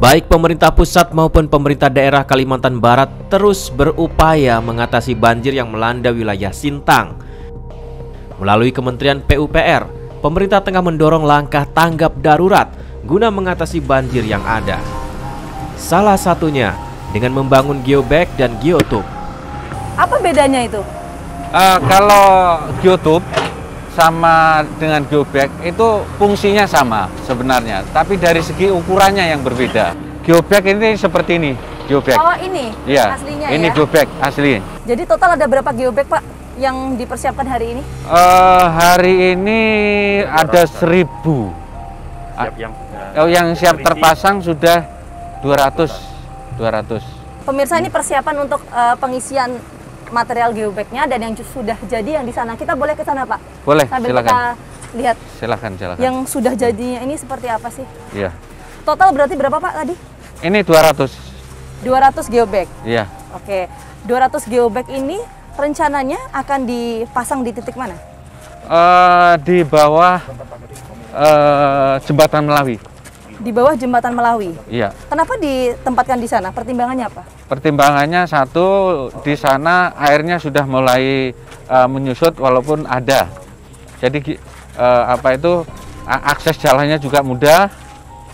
Baik pemerintah pusat maupun pemerintah daerah Kalimantan Barat terus berupaya mengatasi banjir yang melanda wilayah Sintang. Melalui Kementerian PUPR, pemerintah tengah mendorong langkah tanggap darurat guna mengatasi banjir yang ada. Salah satunya dengan membangun geobag dan geotube. Apa bedanya itu? Kalau geotube sama dengan geobag itu fungsinya sama sebenarnya, tapi dari segi ukurannya yang berbeda. Geobag ini seperti ini, geobag. Oh ini? Iya, aslinya ini ya? geobag asli. Jadi total ada berapa geobag Pak yang dipersiapkan hari ini? Hari ini ada 1.000. Yang siap terpasang sudah 200. Pemirsa, ini persiapan untuk pengisian material geobagnya dan yang sudah jadi yang di sana. Kita boleh ke sana Pak? Boleh, sambil silakan. kita lihat. Silakan. Yang sudah jadinya ini seperti apa sih? Iya. Total berarti berapa Pak tadi? Ini 200. 200 geobag. Iya. Oke, 200 geobag ini rencananya akan dipasang di titik mana? Di bawah jembatan Melawi. Di bawah jembatan Melawi. Iya. Kenapa ditempatkan di sana? Pertimbangannya apa? Pertimbangannya satu, di sana airnya sudah mulai menyusut walaupun ada. Jadi akses jalannya juga mudah.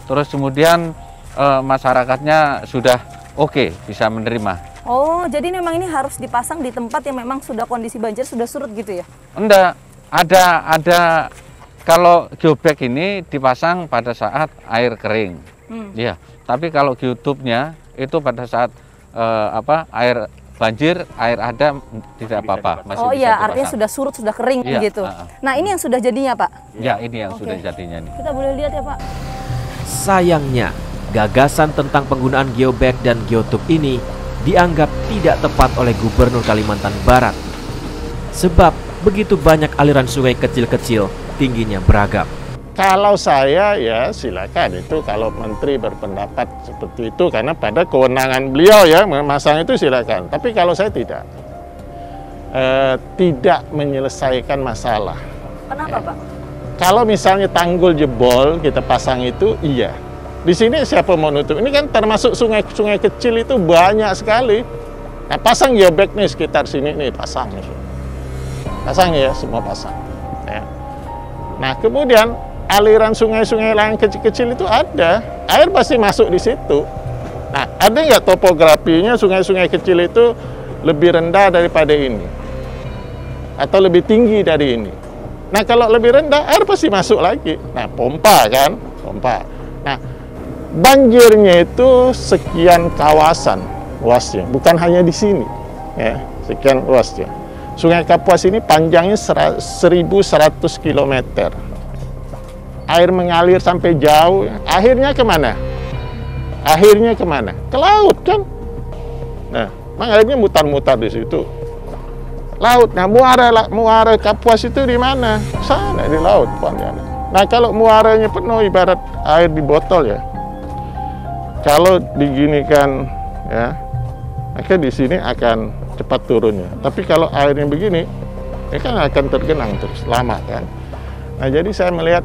Terus kemudian masyarakatnya sudah oke, bisa menerima. Oh, jadi memang ini harus dipasang di tempat yang memang sudah kondisi banjir sudah surut gitu ya? Enggak, ada kalau geobag ini dipasang pada saat air kering. Iya, tapi kalau geotube-nya itu pada saat air banjir, air ada tidak apa-apa. Oh iya, artinya sudah surut, sudah kering iya, gitu. Nah, ini yang sudah jadinya, Pak? Ya, ini yang sudah jadinya nih. Kita boleh lihat ya, Pak? Sayangnya, gagasan tentang penggunaan geobag dan geotube ini dianggap tidak tepat oleh Gubernur Kalimantan Barat. Sebab begitu banyak aliran sungai kecil-kecil, tingginya beragam. Kalau saya ya silakan, itu kalau menteri berpendapat seperti itu karena pada kewenangan beliau ya memasang itu silakan. Tapi kalau saya tidak menyelesaikan masalah. Kenapa Pak? Kalau misalnya tanggul jebol kita pasang itu iya. Di sini siapa mau nutup? Ini kan termasuk sungai-sungai kecil itu banyak sekali. Nah pasang geobag nih sekitar sini nih pasang nih. Pasang ya, semua pasang. Ya. Nah kemudian aliran sungai-sungai lain kecil-kecil itu ada, air pasti masuk di situ. Nah, ada nggak topografinya sungai-sungai kecil itu lebih rendah daripada ini? Atau lebih tinggi dari ini? Nah, kalau lebih rendah, air pasti masuk lagi. Nah, pompa kan? Pompa. Nah, banjirnya itu sekian kawasan luasnya, bukan hanya di sini. Ya, sekian luasnya. Sungai Kapuas ini panjangnya 1.100 km. Air mengalir sampai jauh, akhirnya kemana? Akhirnya kemana? Ke laut kan? Nah, airnya mutar-mutar di situ. Laut. Nah, muara Kapuas itu di mana? Sana di laut panjangnya. Nah, kalau muaranya penuh ibarat air di botol ya. Kalau diginikan ya, maka di sini akan cepat turunnya. Tapi kalau airnya begini, ya kan akan tergenang terus lama kan. Nah, jadi saya melihat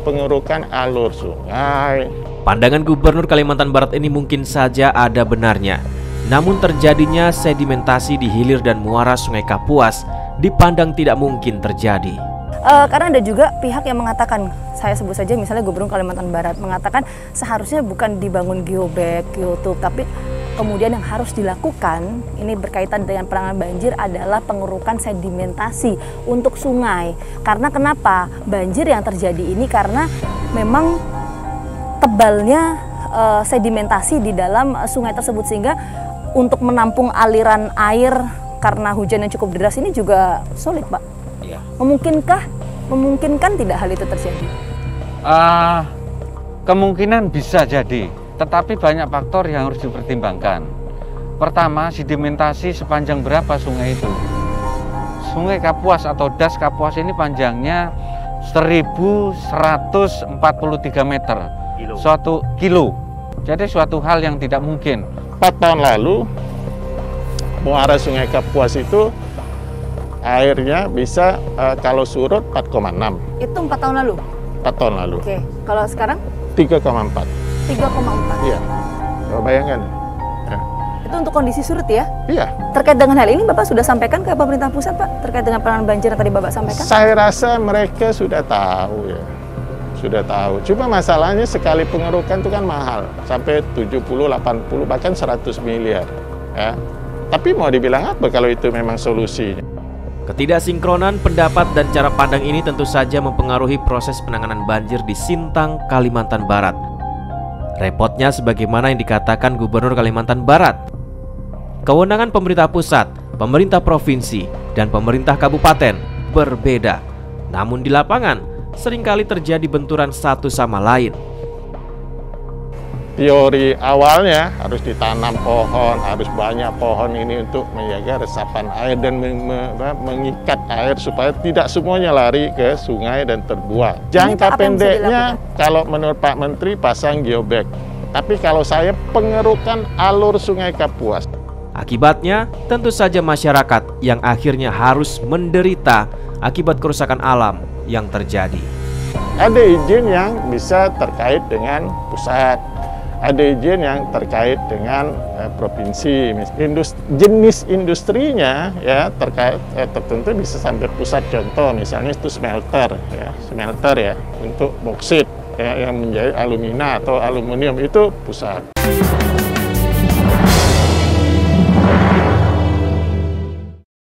pengurukan alur sungai. Pandangan Gubernur Kalimantan Barat ini mungkin saja ada benarnya. Namun terjadinya sedimentasi di hilir dan muara Sungai Kapuas dipandang tidak mungkin terjadi. Karena ada juga pihak yang mengatakan, saya sebut saja misalnya Gubernur Kalimantan Barat mengatakan seharusnya bukan dibangun geobag, geotube, tapi kemudian yang harus dilakukan ini berkaitan dengan penanganan banjir adalah pengurukan sedimentasi untuk sungai. Karena kenapa? Banjir yang terjadi ini karena memang tebalnya sedimentasi di dalam sungai tersebut, sehingga untuk menampung aliran air karena hujan yang cukup deras ini juga sulit, Pak. Iya. Memungkinkan tidak hal itu terjadi? Kemungkinan bisa jadi, tetapi banyak faktor yang harus dipertimbangkan. Pertama, sedimentasi sepanjang berapa sungai itu? Sungai Kapuas atau Das Kapuas ini panjangnya 1.143 meter. Suatu kilo. Jadi suatu hal yang tidak mungkin. 4 tahun lalu, muara Sungai Kapuas itu airnya bisa kalau surut 4,6. Itu 4 tahun lalu? 4 tahun lalu. Oke, kalau sekarang? 3,4. 3,4. Iya. Coba bayangkan. Ya. Itu untuk kondisi surut ya? Iya. Terkait dengan hal ini Bapak sudah sampaikan ke pemerintah pusat Pak? Terkait dengan penanganan banjir yang tadi Bapak sampaikan? Saya rasa mereka sudah tahu ya. Sudah tahu. Cuma masalahnya sekali pengerukan itu kan mahal. Sampai 70, 80, bahkan 100 miliar. Ya. Tapi mau dibilang apa kalau itu memang solusinya? Ketidaksinkronan pendapat dan cara pandang ini tentu saja mempengaruhi proses penanganan banjir di Sintang, Kalimantan Barat. Repotnya sebagaimana yang dikatakan Gubernur Kalimantan Barat. Kewenangan pemerintah pusat, pemerintah provinsi, dan pemerintah kabupaten berbeda. Namun di lapangan, seringkali terjadi benturan satu sama lain. Teori awalnya harus ditanam pohon, harus banyak pohon ini untuk menjaga resapan air dan mengikat air supaya tidak semuanya lari ke sungai dan terbuang. Jangka pendeknya kalau menurut Pak Menteri pasang geobek. Tapi kalau saya pengerukan alur Sungai Kapuas. Akibatnya tentu saja masyarakat yang akhirnya harus menderita akibat kerusakan alam yang terjadi. Ada izin yang bisa terkait dengan pusat. Ada izin yang terkait dengan provinsi, jenis industrinya ya terkait tertentu bisa sampai pusat. Contoh misalnya itu smelter ya untuk boksit ya, yang menjadi alumina atau aluminium itu pusat.